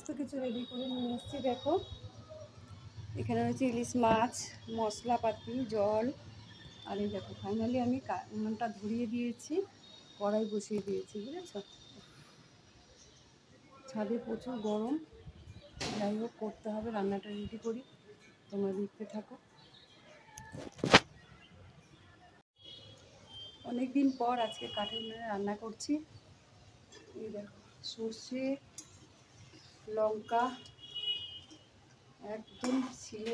সমস্ত কিছু রেডি করে নিয়ে এসেছি। দেখো এখানে হচ্ছে ইলিশ মাছ, মশলাপাতি, জল। আর এই দেখো ফাইনালি আমি উনুনটা ধরিয়ে দিয়েছি, কড়াই বসিয়ে দিয়েছি, বুঝেছো। ছাদে প্রচুর গরম, যাই হোক করতে হবে, রান্নাটা রেডি করি, তোমরা দেখতে থাকো। অনেক দিন পর আজকে কাঠের উনুনে রান্না করছি। এই দেখো সর্ষে, লঙ্কা একদম শিলে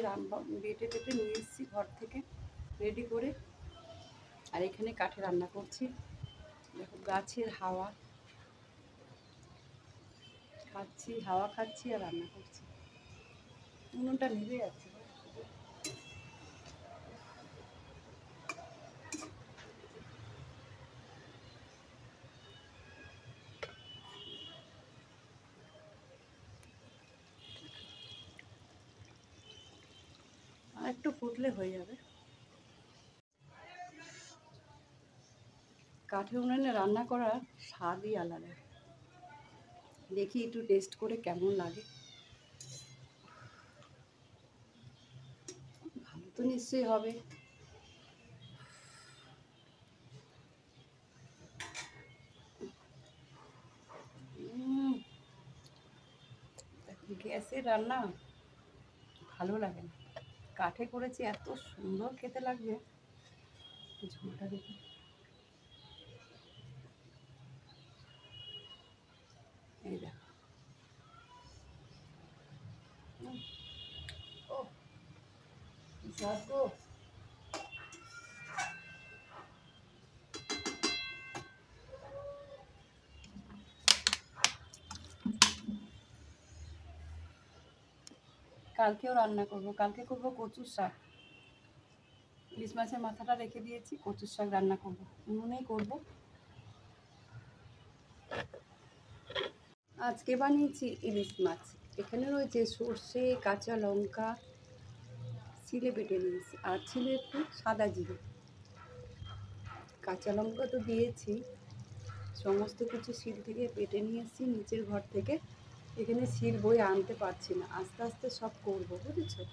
বেটে টেটে নিয়ে এসেছি ঘর থেকে রেডি করে। আর এখানে কাঠে রান্না করছি। দেখো গাছের হাওয়া খাচ্ছি, হাওয়া খাচ্ছি আর রান্না করছি। উনুনটা নিভে যাচ্ছে। আর একটু ফুটলে হয়ে যাবে। কাঠের উনুনে রান্না করার স্বাদই আলাদা। দেখি একটু টেস্ট করে কেমন লাগে। ভালো তো নিশ্চয়ই হবে। গ্যাসের রান্না ভালো লাগে না, কাঠে করেছি এত সুন্দর খেতে লাগবে। ঝোলটা দেখি, এই দেখো। ও স্বাদ গো। কালকেও রান্না করবো, কালকে করবো কচুর শাক। ইলিশ মাছের মাথাটা রেখে দিয়েছি, কচুর শাক রান্না করবো, উনুনেই করবো। আজকে বানিয়েছি ইলিশ মাছ। এখানে রয়েছে সর্ষে, কাঁচা লঙ্কা শিলে বেটে নিয়েছি, আর ছিল একটু সাদা জিরে। কাঁচা লঙ্কা তো দিয়েছি, সমস্ত কিছু শিল থেকে বেটে নিয়ে এসেছি নিচের ঘর থেকে। এখানে শিল বয়ে আনতে পারছি না, আস্তে আস্তে সব করবো, বুঝেছো।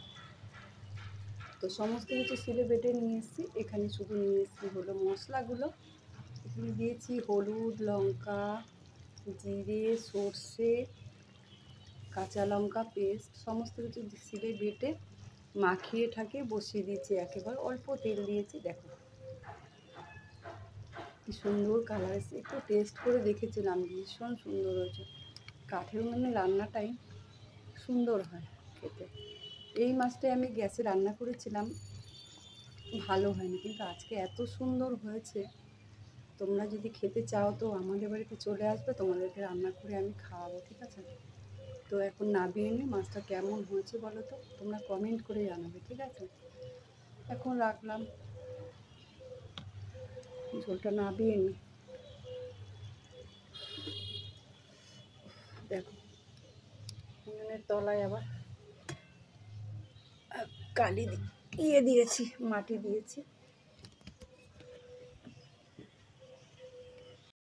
তো সমস্ত কিছু শিলে বেটে নিয়ে এসেছি। এখানে শুধু নিয়ে এসেছি হলো মশলাগুলো। এখানে দিয়েছি হলুদ, লঙ্কা, জিরে, সর্ষে, কাঁচা লঙ্কা পেস্ট, সমস্ত কিছু শিলে বেটে মাখিয়ে ঠাকিয়ে বসিয়ে দিয়েছি। একেবারে অল্প তেল দিয়েছি। দেখো কি সুন্দর কালার এসেছে, একটু টেস্ট করে দেখেছিলাম, ভীষণ সুন্দর হয়েছে। কাঠের উনুনে রান্নাটাই সুন্দর হয় খেতে। এই মাছটাই আমি গ্যাসে রান্না করেছিলাম, ভালো হয়নি, কিন্তু আজকে এত সুন্দর হয়েছে। তোমরা যদি খেতে চাও তো আমাদের বাড়িতে চলে আসবে, তোমাদেরকে রান্না করে আমি খাওয়াবো, ঠিক আছে। তো এখন নামিয়ে নিই, মাছটা কেমন হয়েছে বলো তো, তোমরা কমেন্ট করে জানাবে, ঠিক আছে। এখন রাখলাম, ঝোলটা নামিয়ে নিই। দেখো উনুনের তলায় আবার কালি দিয়েছি, মাটি দিয়েছি।